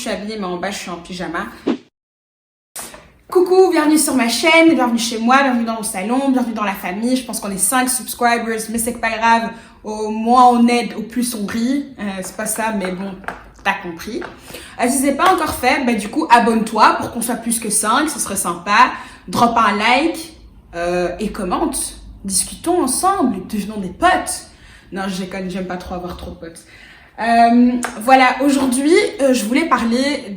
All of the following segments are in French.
suis habillée, mais en bas, je suis en pyjama. Coucou, bienvenue sur ma chaîne, bienvenue chez moi, bienvenue dans mon salon, bienvenue dans la famille. Je pense qu'on est 5 subscribers, mais c'est pas grave. Au moins on aide, au plus on rit. C'est pas ça, mais bon, t'as compris. Si c'est pas encore fait, du coup, abonne-toi pour qu'on soit plus que 5, ce serait sympa. Drop un like et commente. Discutons ensemble, devenons des potes. Non, je déconne, j'aime pas trop avoir trop de potes. Voilà, aujourd'hui, je voulais parler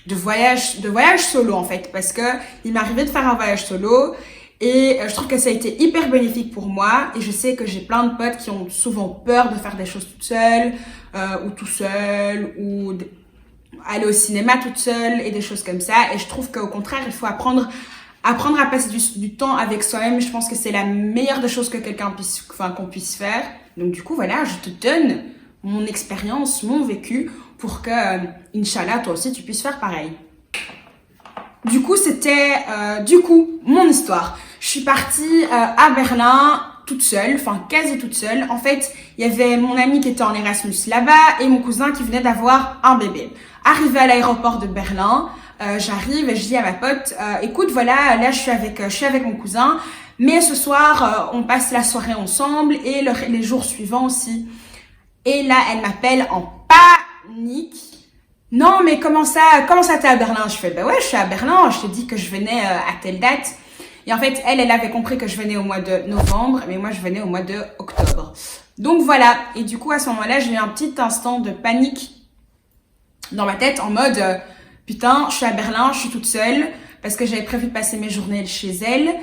de voyage solo en fait, parce que il m'est arrivé de faire un voyage solo et je trouve que ça a été hyper bénéfique pour moi. Et je sais que j'ai plein de potes qui ont souvent peur de faire des choses toute seule ou tout seul, ou aller au cinéma toute seule et des choses comme ça. Et je trouve qu'au contraire, il faut apprendre à passer du temps avec soi-même. Je pense que c'est la meilleure des choses que qu'on puisse faire. Donc du coup, voilà, je te donne mon expérience, mon vécu, pour que, Inch'Allah, toi aussi, tu puisses faire pareil. Du coup, c'était, mon histoire. Je suis partie à Berlin toute seule, enfin quasi toute seule. En fait, il y avait mon ami qui était en Erasmus là-bas et mon cousin qui venait d'avoir un bébé. Arrivée à l'aéroport de Berlin, j'arrive et je dis à ma pote, écoute, voilà, là je suis avec mon cousin, mais ce soir on passe la soirée ensemble et les jours suivants aussi. Et là, elle m'appelle en panique. Non, mais comment ça t'es à Berlin? Je fais, ouais, je suis à Berlin, je t'ai dit que je venais à telle date. Et en fait, elle avait compris que je venais au mois de novembre, mais moi je venais au mois de octobre. Donc voilà, et du coup à ce moment-là, j'ai eu un petit instant de panique dans ma tête en mode putain, je suis à Berlin, je suis toute seule parce que j'avais prévu de passer mes journées chez elle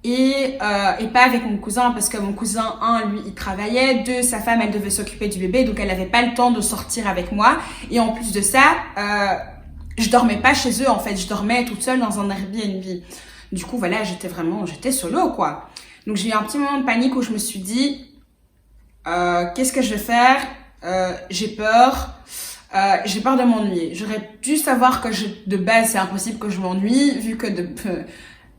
et pas avec mon cousin, parce que mon cousin, lui, il travaillait, 2, sa femme, elle devait s'occuper du bébé, donc elle avait pas le temps de sortir avec moi. Et en plus de ça, je dormais pas chez eux en fait, je dormais toute seule dans un Airbnb. Du coup voilà, j'étais solo quoi. Donc j'ai eu un petit moment de panique où je me suis dit qu'est-ce que je vais faire? J'ai peur de m'ennuyer. J'aurais dû savoir que de base c'est impossible que je m'ennuie vu que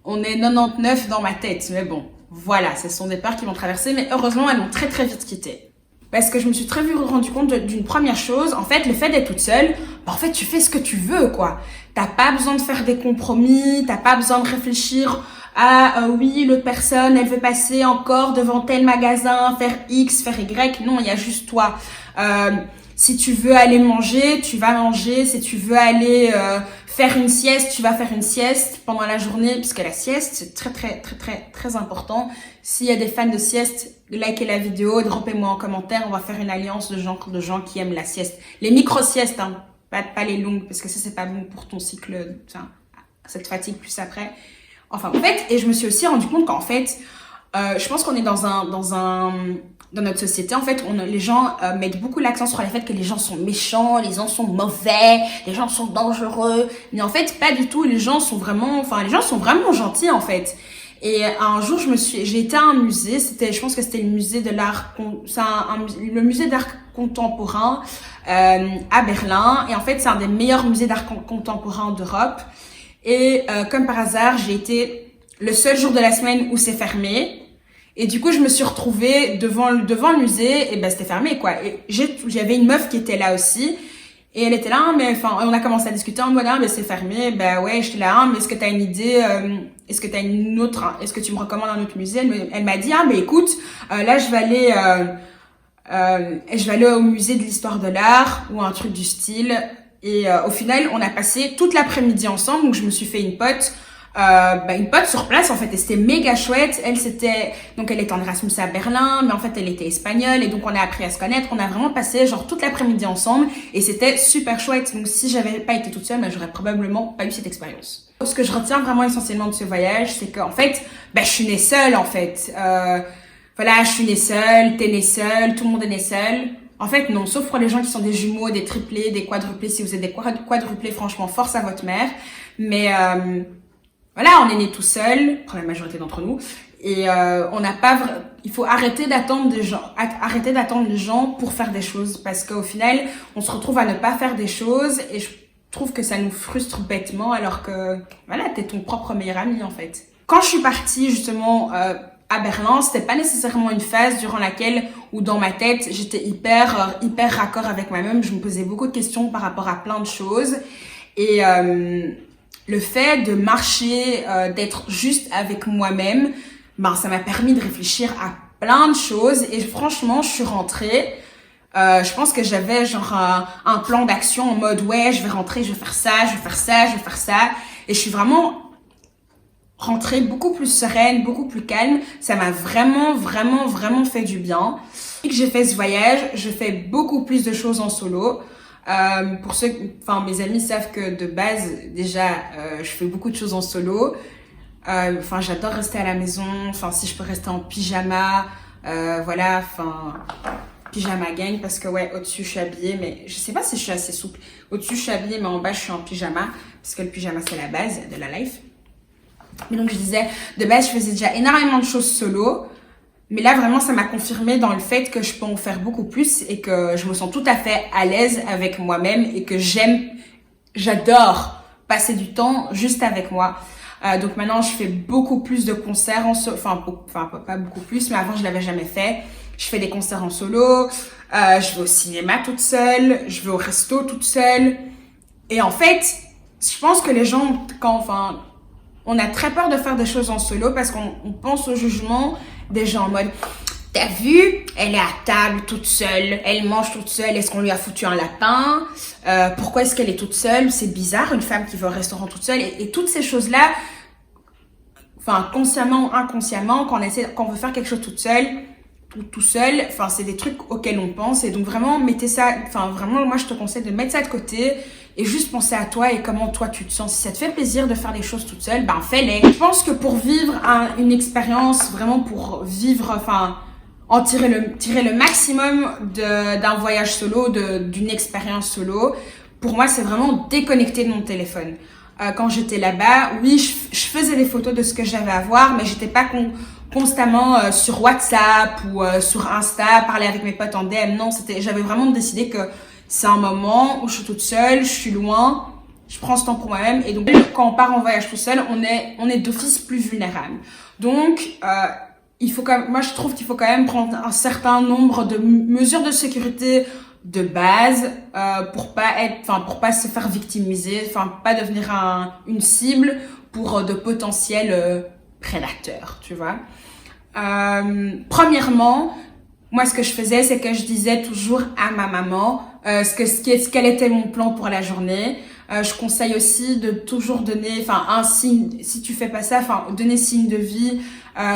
on est 99 dans ma tête. Mais bon, voilà, ce sont des peurs qui m'ont traversée, mais heureusement elles m'ont très très vite quittée. Parce que je me suis très vite rendu compte d'une première chose. En fait, le fait d'être toute seule, en fait, tu fais ce que tu veux, quoi. T'as pas besoin de faire des compromis, t'as pas besoin de réfléchir à oui, l'autre personne, elle veut passer encore devant tel magasin, faire X, faire Y. Non, il y a juste toi. Si tu veux aller manger, tu vas manger. Si tu veux aller faire une sieste, tu vas faire une sieste pendant la journée, puisque la sieste, c'est très, très, très, très, très important. S'il y a des fans de sieste, likez la vidéo, droppez-moi en commentaire. On va faire une alliance de gens qui aiment la sieste. Les micro-siestes, hein, pas les longues, parce que ça, c'est pas bon pour ton cycle, ça te fatigue plus après. Enfin, en fait, et je me suis aussi rendu compte qu'en fait, je pense qu'on est dans notre société, en fait, les gens mettent beaucoup l'accent sur le fait que les gens sont méchants, les gens sont mauvais, les gens sont dangereux. Mais en fait, pas du tout. Les gens sont vraiment gentils, en fait. Et un jour, j'ai été à un musée. Je pense que c'était le musée de l'art, le musée d'art contemporain à Berlin. Et en fait, c'est un des meilleurs musées d'art contemporain d'Europe. Et comme par hasard, j'ai été le seul jour de la semaine où c'est fermé. Et du coup, je me suis retrouvée devant le musée, et c'était fermé, quoi. Et j'avais une meuf qui était là aussi, et elle était là, mais enfin, on a commencé à discuter en mode, c'est fermé, ouais, j'étais là, mais est-ce que t'as une idée, est-ce que t'as est-ce que tu me recommandes un autre musée? Elle m'a dit, écoute, là, je vais aller au musée de l'histoire de l'art, ou un truc du style. Et au final, on a passé toute l'après-midi ensemble, donc je me suis fait une pote sur place en fait, et c'était méga chouette. Elle était en Erasmus à Berlin, mais en fait elle était espagnole, et donc on a appris à se connaître. On a vraiment passé genre toute l'après-midi ensemble et c'était super chouette. Donc si j'avais pas été toute seule, j'aurais probablement pas eu cette expérience. Ce que je retiens vraiment essentiellement de ce voyage, c'est qu'en fait je suis née seule en fait. Voilà, je suis née seule, t'es née seule, tout le monde est né seul. En fait, non, sauf pour les gens qui sont des jumeaux, des triplés, des quadruplés. Si vous êtes des quadruplés, franchement, force à votre mère. Mais voilà, on est nés tout seuls, pour la majorité d'entre nous. Et il faut arrêter d'attendre les gens pour faire des choses. Parce qu'au final, on se retrouve à ne pas faire des choses. Et je trouve que ça nous frustre bêtement, alors que, voilà, t'es ton propre meilleur ami, en fait. Quand je suis partie, justement, à Berlin, c'était pas nécessairement une phase durant laquelle où dans ma tête, j'étais hyper raccord avec moi-même. Je me posais beaucoup de questions par rapport à plein de choses. Et le fait de marcher, d'être juste avec moi-même, ben, ça m'a permis de réfléchir à plein de choses. Et franchement, je suis rentrée. Je pense que j'avais genre un plan d'action en mode ouais, je vais rentrer, je vais faire ça, je vais faire ça, je vais faire ça. Et je suis vraiment rentrée beaucoup plus sereine, beaucoup plus calme. Ça m'a vraiment fait du bien. Depuis que j'ai fait ce voyage, je fais beaucoup plus de choses en solo. Pour ceux, enfin mes amis savent que de base déjà, je fais beaucoup de choses en solo. Enfin, j'adore rester à la maison. Enfin, si je peux rester en pyjama, voilà. Enfin, pyjama gang parce que ouais, au-dessus je suis habillée, mais je sais pas si je suis assez souple. Au-dessus je suis habillée, mais en bas je suis en pyjama parce que le pyjama c'est la base de la life. Mais donc je disais, de base je faisais déjà énormément de choses solo, mais là vraiment ça m'a confirmé dans le fait que je peux en faire beaucoup plus et que je me sens tout à fait à l'aise avec moi-même et que j'adore passer du temps juste avec moi. Donc maintenant je fais beaucoup plus de concerts en solo, enfin pas beaucoup plus, mais avant je l'avais jamais fait. Je fais des concerts en solo, je vais au cinéma toute seule, je vais au resto toute seule. Et en fait, je pense que les gens, on a très peur de faire des choses en solo parce qu'on pense au jugement des gens en mode « T'as vu, elle est à table toute seule, elle mange toute seule, est-ce qu'on lui a foutu un lapin? Pourquoi est-ce qu'elle est toute seule? C'est bizarre, une femme qui va au restaurant toute seule. » Et toutes ces choses-là, enfin consciemment ou inconsciemment, quand on veut faire quelque chose toute seule, tout seul, enfin c'est des trucs auxquels on pense. Et donc vraiment mettez ça, enfin vraiment moi je te conseille de mettre ça de côté et juste penser à toi et comment toi tu te sens. Si ça te fait plaisir de faire des choses toute seule, ben fais-les. Je pense que pour vivre une expérience, vraiment pour vivre, enfin en tirer le maximum d'un voyage solo, d'une expérience solo, pour moi c'est vraiment déconnecter de mon téléphone. Quand j'étais là-bas, oui je faisais des photos de ce que j'avais à voir, mais j'étais pas constamment sur WhatsApp ou sur Insta, parler avec mes potes en DM. Non, j'avais vraiment décidé que c'est un moment où je suis toute seule, je suis loin, je prends ce temps pour moi-même. Et donc, quand on part en voyage tout seul, on est d'office plus vulnérable. Donc, moi, je trouve qu'il faut quand même prendre un certain nombre de mesures de sécurité de base pour pas se faire victimiser, enfin, pas devenir une cible pour de potentiels prédateur, tu vois. Premièrement, moi ce que je faisais, c'est que je disais toujours à ma maman quel était mon plan pour la journée. Je conseille aussi de toujours donner, un signe, si tu fais pas ça, donner signe de vie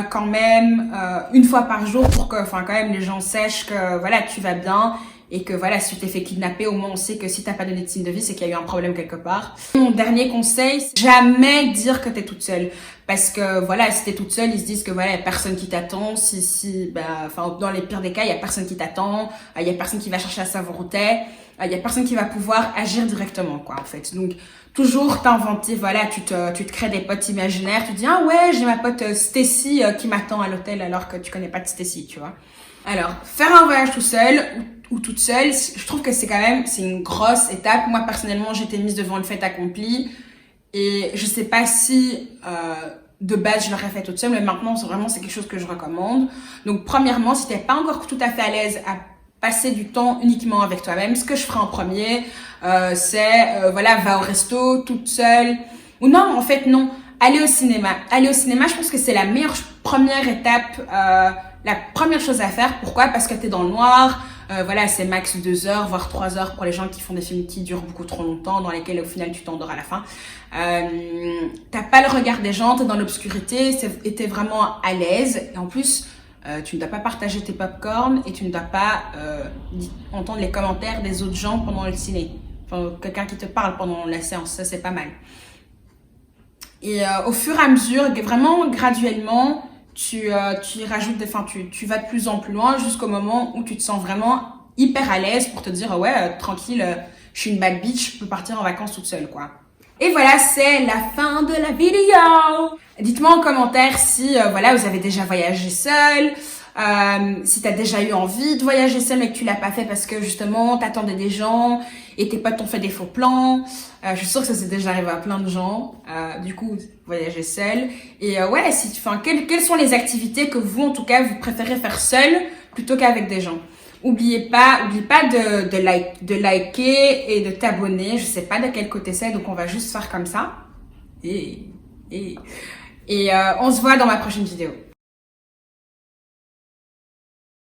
quand même une fois par jour pour que, quand même les gens sachent que voilà tu vas bien. Et que voilà, si tu t'es fait kidnapper, au moins on sait que si t'as pas donné de signe de vie, c'est qu'il y a eu un problème quelque part. Mon dernier conseil, c'est jamais dire que t'es toute seule. Parce que voilà, si t'es toute seule, ils se disent que voilà, y a personne qui t'attend. Dans les pires des cas, il y a personne qui t'attend. Il y a personne qui va chercher à savoir où t'es. Il y a personne qui va pouvoir agir directement, quoi, en fait. Donc, toujours t'inventer, voilà, tu te crées des potes imaginaires. Tu te dis, ah ouais, j'ai ma pote Stacy qui m'attend à l'hôtel alors que tu connais pas de Stacy, tu vois. Alors, faire un voyage tout seul ou toute seule, je trouve que c'est une grosse étape. Moi, personnellement, j'étais mise devant le fait accompli et je sais pas si de base je l'aurais fait toute seule, mais maintenant, c'est quelque chose que je recommande. Donc, premièrement, si t'es pas encore tout à fait à l'aise à passer du temps uniquement avec toi-même, ce que je ferai en premier, c'est va au resto toute seule. Ou non, en fait, non. Aller au cinéma. Aller au cinéma, je pense que c'est la meilleure première étape, la première chose à faire. Pourquoi? Parce que t'es dans le noir. C'est max 2 heures, voire 3 heures pour les gens qui font des films qui durent beaucoup trop longtemps, dans lesquels au final tu t'endors à la fin. T'as pas le regard des gens, t'es dans l'obscurité, et t'es vraiment à l'aise. Et en plus, tu ne dois pas partager tes popcorn et tu ne dois pas entendre les commentaires des autres gens pendant le ciné. Enfin, quelqu'un qui te parle pendant la séance, ça c'est pas mal. Et au fur et à mesure, vraiment graduellement, tu y rajoutes tu vas de plus en plus loin jusqu'au moment où tu te sens vraiment hyper à l'aise pour te dire ouais, tranquille, je suis une bad bitch, je peux partir en vacances toute seule, quoi. Et voilà, c'est la fin de la vidéo. Dites-moi en commentaire si vous avez déjà voyagé seul, si t'as déjà eu envie de voyager seul mais que tu l'as pas fait parce que justement t'attendais des gens et tes potes t'ont fait des faux plans. Je suis sûre que ça s'est déjà arrivé à plein de gens. Du coup, voyager seul. Et quelles sont les activités que vous, en tout cas, vous préférez faire seul plutôt qu'avec des gens. Oublie pas de liker et de t'abonner. Je sais pas de quel côté c'est, donc on va juste faire comme ça. Et on se voit dans ma prochaine vidéo.